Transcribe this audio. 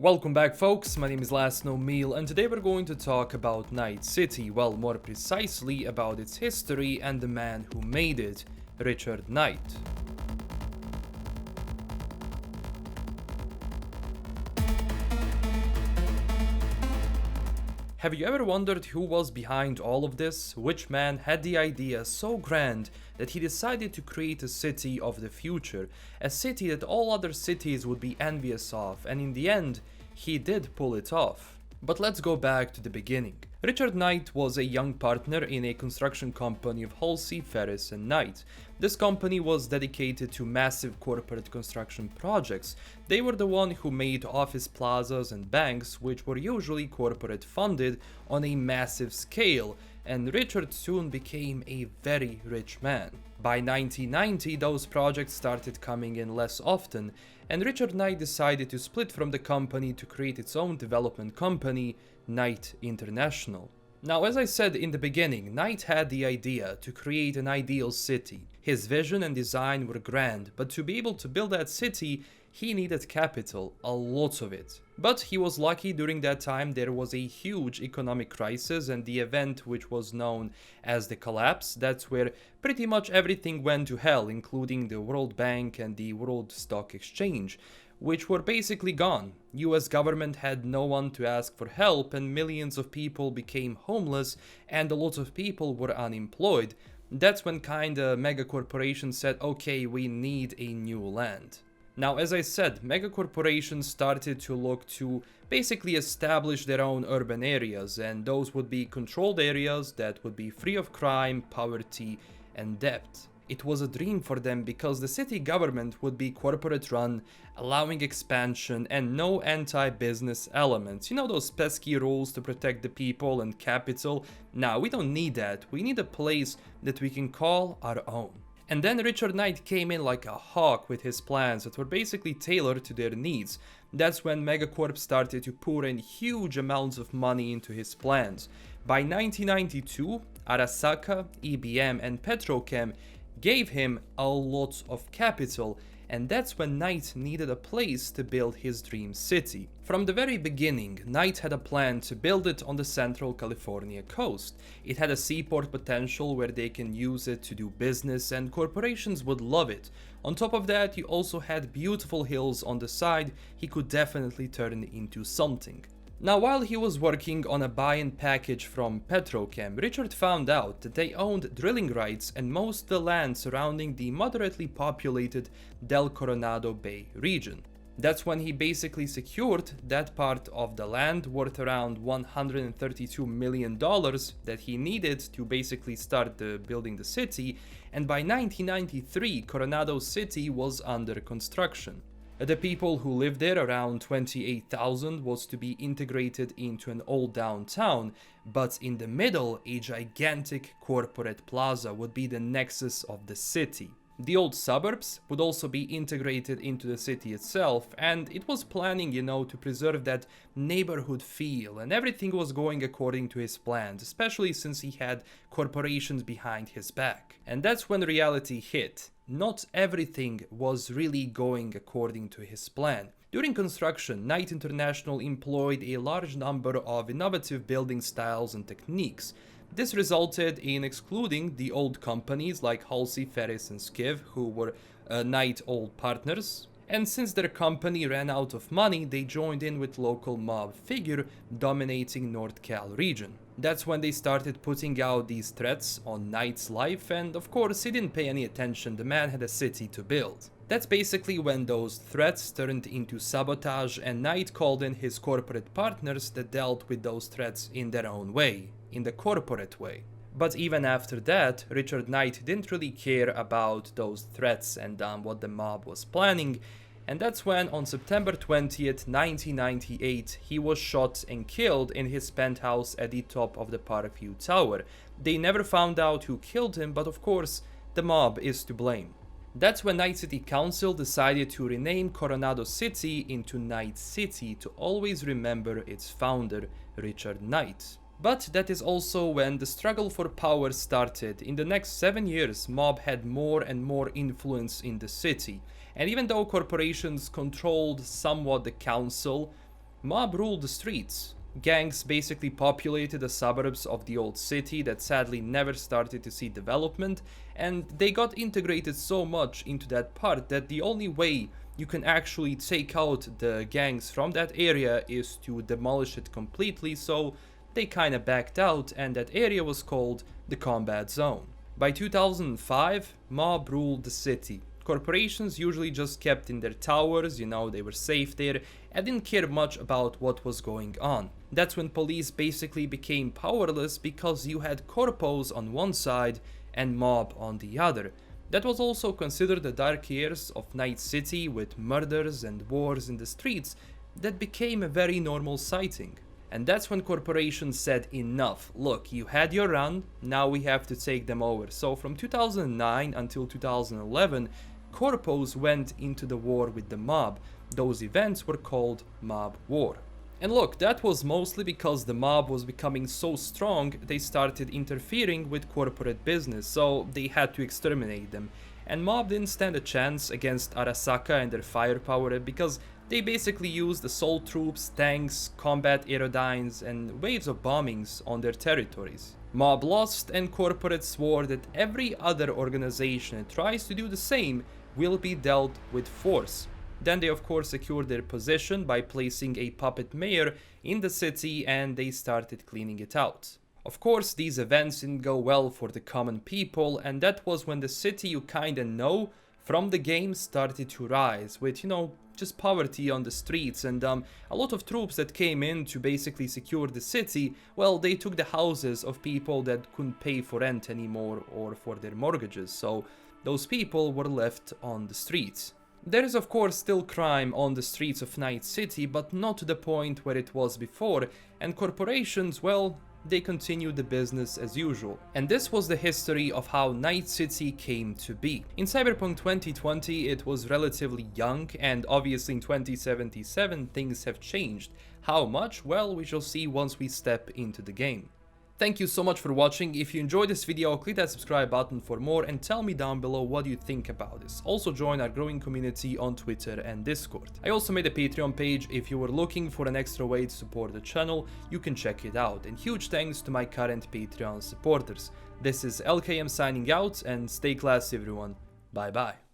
Welcome back, folks. My name is LastKnownMeal, and today we're going to talk about Night City, well, more precisely about its history and the man who made it, Richard Knight. Have you ever wondered who was behind all of this? Which man had the idea so grand that he decided to create a city of the future, a city that all other cities would be envious of, and in the end, he did pull it off. But let's go back to the beginning. Richard Knight was a young partner in a construction company of Halsey, Ferris and Knight. This company was dedicated to massive corporate construction projects. They were the one who made office plazas and banks, which were usually corporate funded on a massive scale, and Richard soon became a very rich man. By 1990, those projects started coming in less often, and Richard Knight decided to split from the company to create its own development company, Knight International. Now, as I said in the beginning, Knight had the idea to create an ideal city. His vision and design were grand, but to be able to build that city, he needed capital, a lot of it. But he was lucky. During that time there was a huge economic crisis, and the event which was known as the collapse, that's where pretty much everything went to hell, including the World Bank and the World Stock Exchange, which were basically gone. US government had no one to ask for help, and millions of people became homeless and a lot of people were unemployed. That's when kinda mega corporations said, okay, we need a new land. Now, as I said, mega corporations started to look to basically establish their own urban areas, and those would be controlled areas that would be free of crime, poverty and debt. It was a dream for them because the city government would be corporate run, allowing expansion and no anti-business elements. You know, those pesky rules to protect the people and capital? Now, we don't need that. We need a place that we can call our own. And then Richard Knight came in like a hawk with his plans that were basically tailored to their needs. That's when Megacorp started to pour in huge amounts of money into his plans. By 1992, Arasaka, EBM and Petrochem gave him a lot of capital, and that's when Knight needed a place to build his dream city. From the very beginning, Knight had a plan to build it on the central California coast. It had a seaport potential where they can use it to do business and corporations would love it. On top of that, he also had beautiful hills on the side he could definitely turn into something. Now, while he was working on a buy-in package from Petrochem, Richard found out that they owned drilling rights and most of the land surrounding the moderately populated Del Coronado Bay region. That's when he basically secured that part of the land worth around $132 million that he needed to basically start building the city, and by 1993 Coronado City was under construction. The people who lived there, around 28,000, was to be integrated into an old downtown, but in the middle, a gigantic corporate plaza would be the nexus of the city. The old suburbs would also be integrated into the city itself, and it was planning, to preserve that neighborhood feel, and everything was going according to his plans, especially since he had corporations behind his back. And that's when reality hit. Not everything was really going according to his plan. During construction, Knight International employed a large number of innovative building styles and techniques. This resulted in excluding the old companies like Halsey, Ferris and Skiv, who were Knight old partners. And since their company ran out of money, they joined in with local mob figure dominating North Cal region. That's when they started putting out these threats on Knight's life, and of course he didn't pay any attention, the man had a city to build. That's basically when those threats turned into sabotage, and Knight called in his corporate partners that dealt with those threats in their own way, in the corporate way. But even after that, Richard Knight didn't really care about those threats and what the mob was planning, and that's when on September 20th, 1998, he was shot and killed in his penthouse at the top of the Parkview Tower. They never found out who killed him, but of course, the mob is to blame. That's when Night City Council decided to rename Coronado City into Night City to always remember its founder, Richard Knight. But that is also when the struggle for power started. In the next 7 years, mob had more and more influence in the city. And even though corporations controlled somewhat the council, Mob ruled the streets. Gangs basically populated the suburbs of the old city that sadly never started to see development, and they got integrated so much into that part that the only way you can actually take out the gangs from that area is to demolish it completely, so they kinda backed out, and that area was called the combat zone. By 2005, mob ruled the city. Corporations usually just kept in their towers, they were safe there, and didn't care much about what was going on. That's when police basically became powerless because you had corpos on one side and mob on the other. That was also considered the dark years of Night City, with murders and wars in the streets that became a very normal sighting. And that's when corporations said enough. Look, you had your run, now we have to take them over. So from 2009 until 2011, corpos went into the war with the mob. Those events were called Mob War. And look, that was mostly because the mob was becoming so strong, they started interfering with corporate business, so they had to exterminate them. And mob didn't stand a chance against Arasaka and their firepower because they basically used assault troops, tanks, combat aerodynes, and waves of bombings on their territories. Mob lost, and corporate swore that every other organization that tries to do the same will be dealt with force. Then they of course secured their position by placing a puppet mayor in the city, and they started cleaning it out. Of course, these events didn't go well for the common people, and that was when the city you kinda know from the game started to rise with, just poverty on the streets, and a lot of troops that came in to basically secure the city. Well, they took the houses of people that couldn't pay for rent anymore or for their mortgages, so those people were left on the streets. There is of course still crime on the streets of Night City, but not to the point where it was before, and corporations, well, they continued the business as usual. And this was the history of how Night City came to be. In Cyberpunk 2020 it was relatively young, and obviously in 2077 things have changed. How much? Well, we shall see once we step into the game. Thank you so much for watching. If you enjoyed this video, click that subscribe button for more and tell me down below what you think about this. Also join our growing community on Twitter and Discord. I also made a Patreon page. If you were looking for an extra way to support the channel, you can check it out. And huge thanks to my current Patreon supporters. This is LKM signing out, and stay classy everyone. Bye bye.